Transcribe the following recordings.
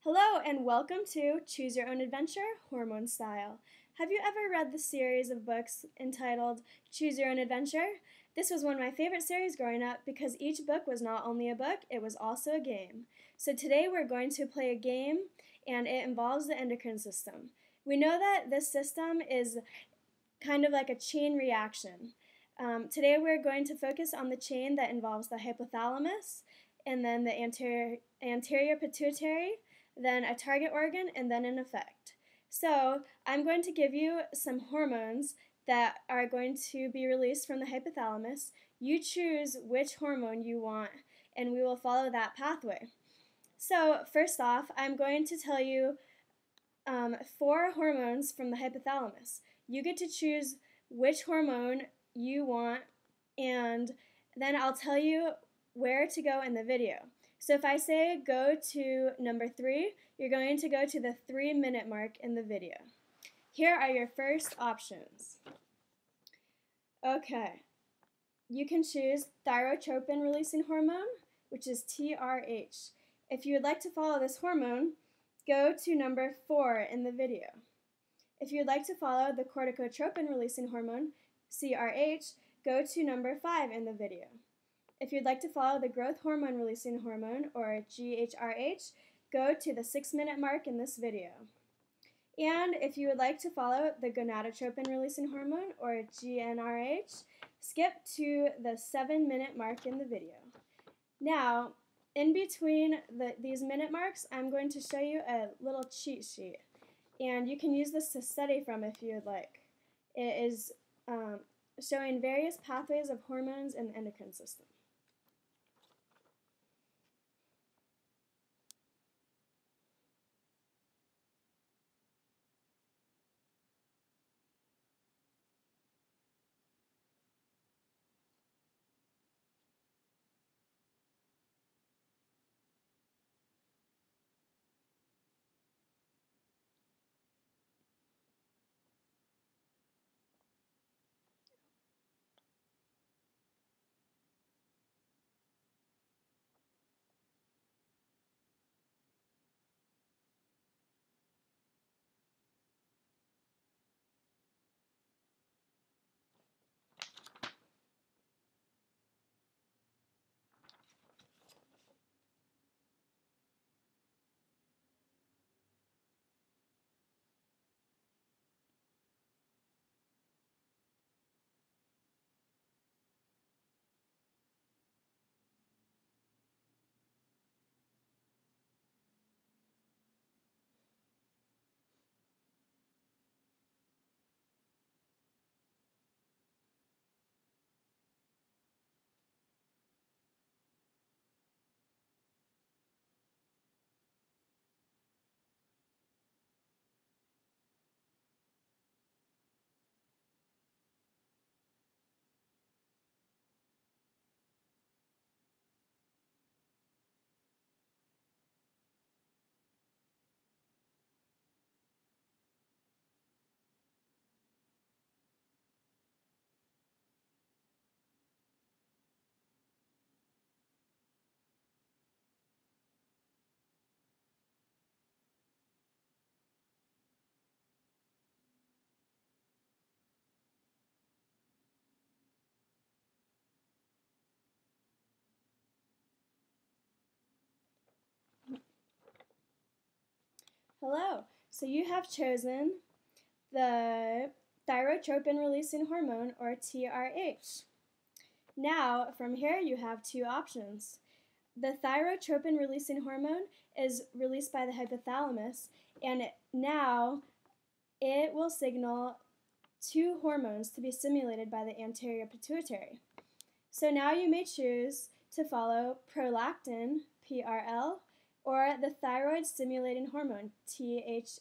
Hello and welcome to Choose Your Own Adventure, Hormone Style. Have you ever read the series of books entitled Choose Your Own Adventure? This was one of my favorite series growing up because each book was not only a book, it was also a game. So today we're going to play a game and it involves the endocrine system. We know that this system is kind of like a chain reaction. Today we're going to focus on the chain that involves the hypothalamus and then the anterior pituitary, then a target organ, and then an effect. So I'm going to give you some hormones that are going to be released from the hypothalamus. You choose which hormone you want, and we will follow that pathway. So first off, I'm going to tell you 4 hormones from the hypothalamus. You get to choose which hormone you want, and then I'll tell you where to go in the video. So if I say go to number 3, you're going to go to the 3-minute mark in the video. Here are your first options. Okay, you can choose thyrotropin releasing hormone, which is TRH. If you would like to follow this hormone, go to number 4 in the video. If you would like to follow the corticotropin releasing hormone, CRH, go to number 5 in the video. If you'd like to follow the growth hormone releasing hormone, or GHRH, go to the 6-minute mark in this video. And if you would like to follow the gonadotropin releasing hormone, or GnRH, skip to the 7-minute mark in the video. Now, in between these minute marks, I'm going to show you a little cheat sheet. And you can use this to study from if you would like. It is showing various pathways of hormones in the endocrine system. Hello, so you have chosen the thyrotropin releasing hormone, or TRH. Now, from here you have 2 options. The thyrotropin releasing hormone is released by the hypothalamus, and now it will signal 2 hormones to be stimulated by the anterior pituitary. So now you may choose to follow prolactin, PRL, or the thyroid stimulating hormone, TSH.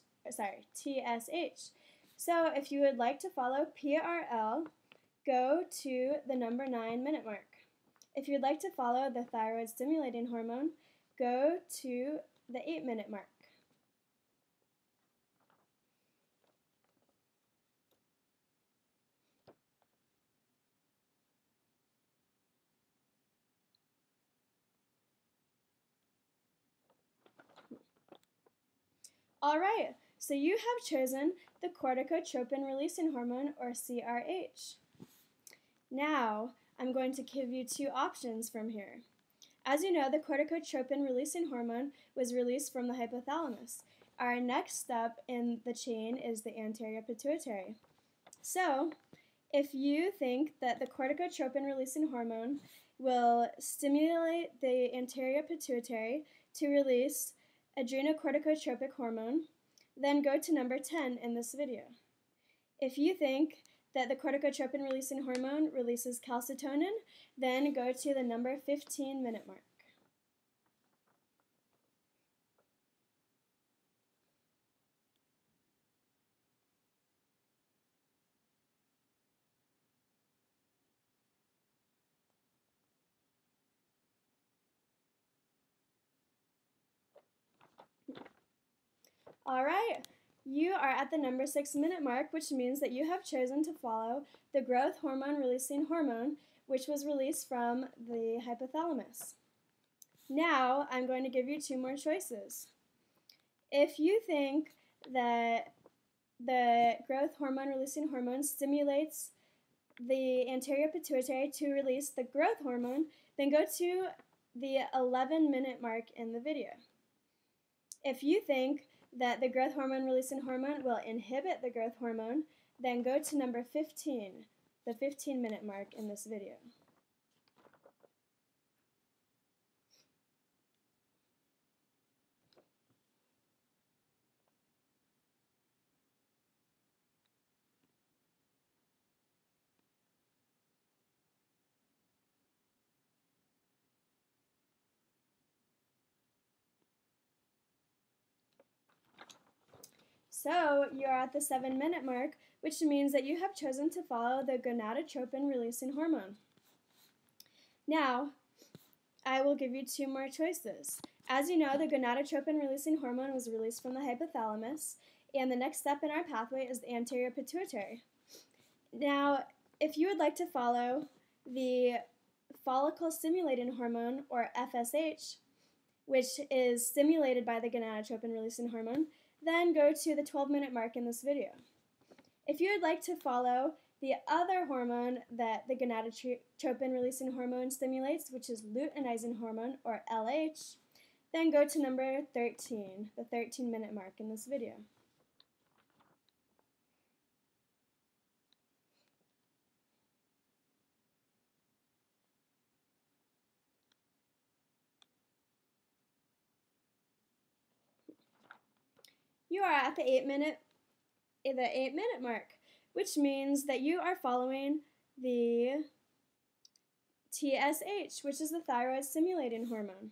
So if you would like to follow PRL, go to the number 9-minute mark. If you'd like to follow the thyroid stimulating hormone, go to the 8-minute mark. All right, so you have chosen the corticotropin releasing hormone, or CRH. Now, I'm going to give you two options from here. As you know, the corticotropin releasing hormone was released from the hypothalamus. Our next step in the chain is the anterior pituitary. So, if you think that the corticotropin releasing hormone will stimulate the anterior pituitary to release adrenocorticotropic hormone, then go to number 10 in this video. If you think that the corticotropin releasing hormone releases calcitonin, then go to the number 15-minute mark. All right, you are at the number 6-minute mark, which means that you have chosen to follow the growth hormone releasing hormone, which was released from the hypothalamus. Now, I'm going to give you two more choices. If you think that the growth hormone releasing hormone stimulates the anterior pituitary to release the growth hormone, then go to the 11-minute mark in the video. If you think that the growth hormone releasing hormone will inhibit the growth hormone, then go to number 15, the 15-minute mark in this video. So you are at the 7-minute mark, which means that you have chosen to follow the gonadotropin releasing hormone. Now, I will give you two more choices. As you know, the gonadotropin releasing hormone was released from the hypothalamus, and the next step in our pathway is the anterior pituitary. Now, if you would like to follow the follicle stimulating hormone, or FSH, which is stimulated by the gonadotropin releasing hormone, then go to the 12-minute mark in this video. If you would like to follow the other hormone that the gonadotropin releasing hormone stimulates, which is luteinizing hormone, or LH, then go to number 13, the 13-minute mark in this video. You are at the 8-minute mark, which means that you are following the TSH, which is the thyroid stimulating hormone.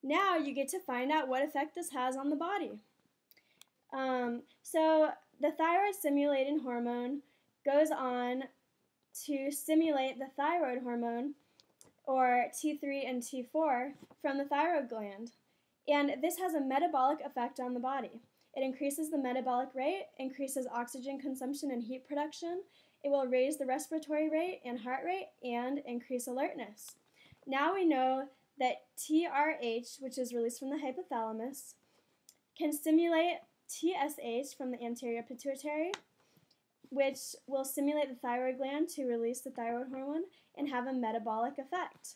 Now you get to find out what effect this has on the body. So the thyroid stimulating hormone goes on to stimulate the thyroid hormone, or T3 and T4, from the thyroid gland. And this has a metabolic effect on the body. It increases the metabolic rate, increases oxygen consumption and heat production. It will raise the respiratory rate and heart rate, and increase alertness. Now we know that TRH, which is released from the hypothalamus, can stimulate TSH from the anterior pituitary, which will stimulate the thyroid gland to release the thyroid hormone and have a metabolic effect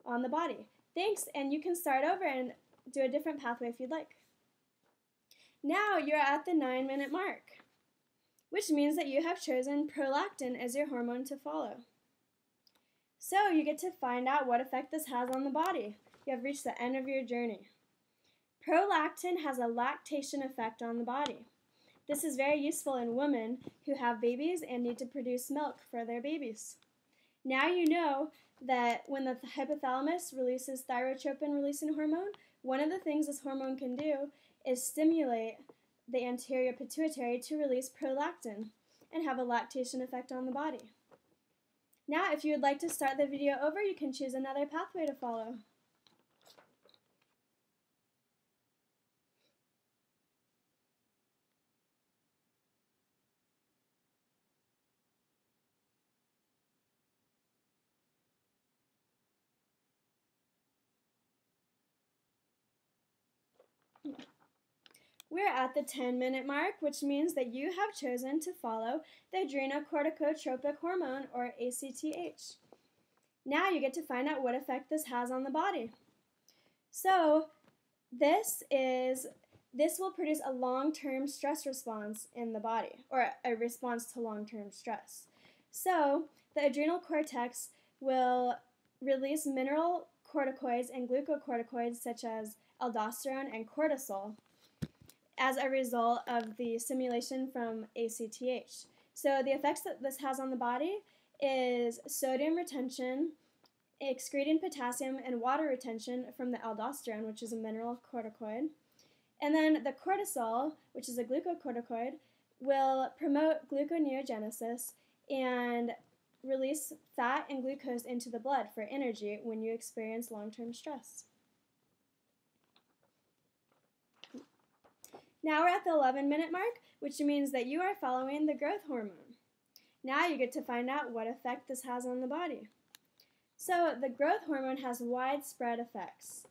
on the body. Thanks, and you can start over and do a different pathway if you'd like. Now you're at the 9-minute mark, which means that you have chosen prolactin as your hormone to follow. So you get to find out what effect this has on the body. You have reached the end of your journey. Prolactin has a lactation effect on the body. This is very useful in women who have babies and need to produce milk for their babies. Now you know that when the hypothalamus releases thyrotropin releasing hormone, one of the things this hormone can do is stimulate the anterior pituitary to release prolactin and have a lactation effect on the body. Now, if you would like to start the video over, you can choose another pathway to follow. We're at the 10-minute mark, which means that you have chosen to follow the adrenocorticotropic hormone, or ACTH. Now you get to find out what effect this has on the body. So this will produce a long-term stress response in the body, or a response to long-term stress. So the adrenal cortex will release mineral corticoids and glucocorticoids such as aldosterone and cortisol as a result of the stimulation from ACTH. So the effects that this has on the body is sodium retention, excreting potassium, and water retention from the aldosterone, which is a mineral corticoid. And then the cortisol, which is a glucocorticoid, will promote gluconeogenesis and release fat and glucose into the blood for energy when you experience long-term stress. Now we're at the 11-minute mark, which means that you are following the growth hormone. Now you get to find out what effect this has on the body. So the growth hormone has widespread effects,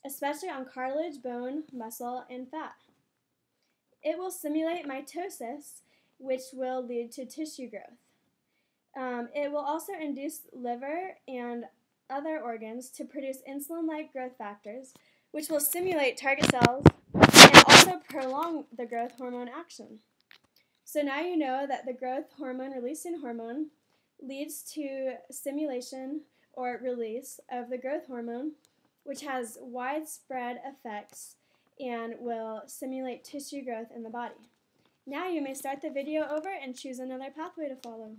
especially on cartilage, bone, muscle, and fat. It will stimulate mitosis, which will lead to tissue growth. It will also induce liver and other organs to produce insulin-like growth factors, which will stimulate target cells and also prolong the growth hormone action. So now you know that the growth hormone releasing hormone leads to stimulation or release of the growth hormone, which has widespread effects and will stimulate tissue growth in the body. Now you may start the video over and choose another pathway to follow.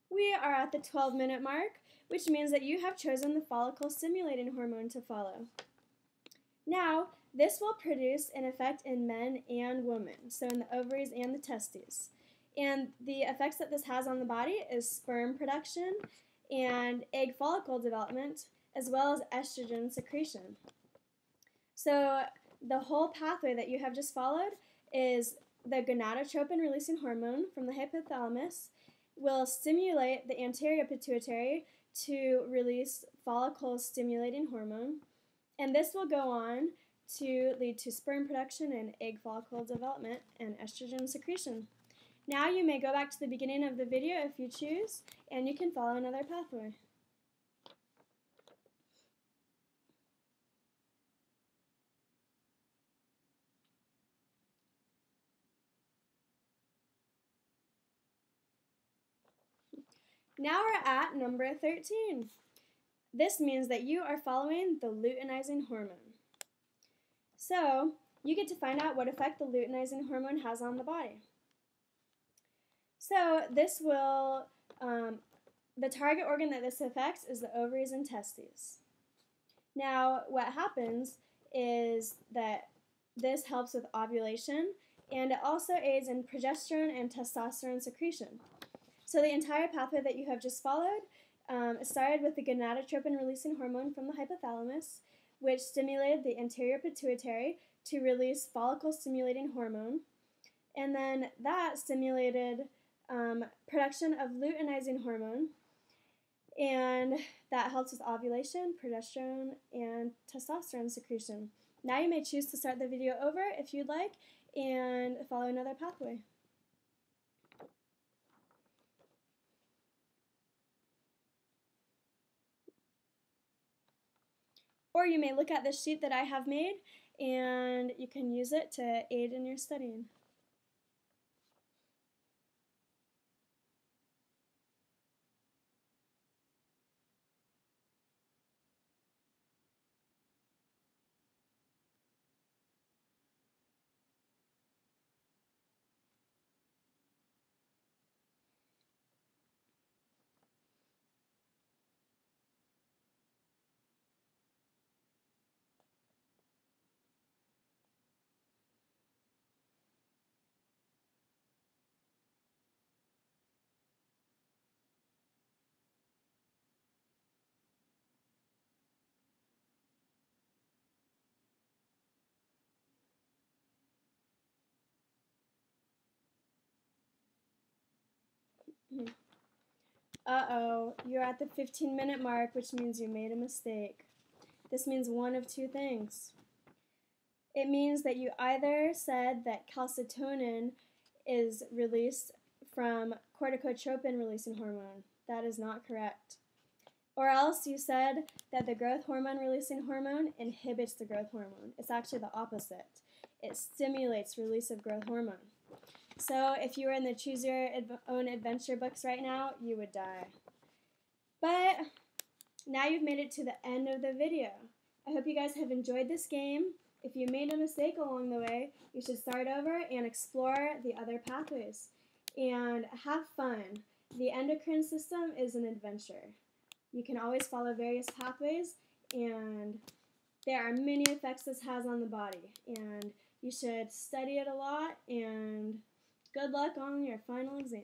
We are at the 12-minute mark, which means that you have chosen the follicle-stimulating hormone to follow. Now, this will produce an effect in men and women, so in the ovaries and the testes. And the effects that this has on the body is sperm production and egg follicle development, as well as estrogen secretion. So the whole pathway that you have just followed is the gonadotropin-releasing hormone from the hypothalamus will stimulate the anterior pituitary to release follicle-stimulating hormone, and this will go on to lead to sperm production and egg follicle development and estrogen secretion. Now you may go back to the beginning of the video if you choose, and you can follow another pathway. Now we're at number 13. This means that you are following the luteinizing hormone. So you get to find out what effect the luteinizing hormone has on the body. So this will, the target organ that this affects is the ovaries and testes. Now what happens is that this helps with ovulation, and it also aids in progesterone and testosterone secretion. So the entire pathway that you have just followed started with the gonadotropin-releasing hormone from the hypothalamus, which stimulated the anterior pituitary to release follicle-stimulating hormone, and then that stimulated production of luteinizing hormone, and that helps with ovulation, progesterone, and testosterone secretion. Now you may choose to start the video over if you'd like and follow another pathway. Or you may look at this sheet that I have made, and you can use it to aid in your studying. Uh-oh, you're at the 15-minute mark, which means you made a mistake. This means one of two things. It means that you either said that calcitonin is released from corticotropin-releasing hormone. That is not correct. Or else you said that the growth hormone-releasing hormone inhibits the growth hormone. It's actually the opposite. It stimulates release of growth hormone. So if you were in the Choose Your Own Adventure books right now, you would die. But now you've made it to the end of the video. I hope you guys have enjoyed this game. If you made a mistake along the way, you should start over and explore the other pathways. And have fun. The endocrine system is an adventure. You can always follow various pathways, and there are many effects this has on the body. And you should study it a lot, and good luck on your final exam.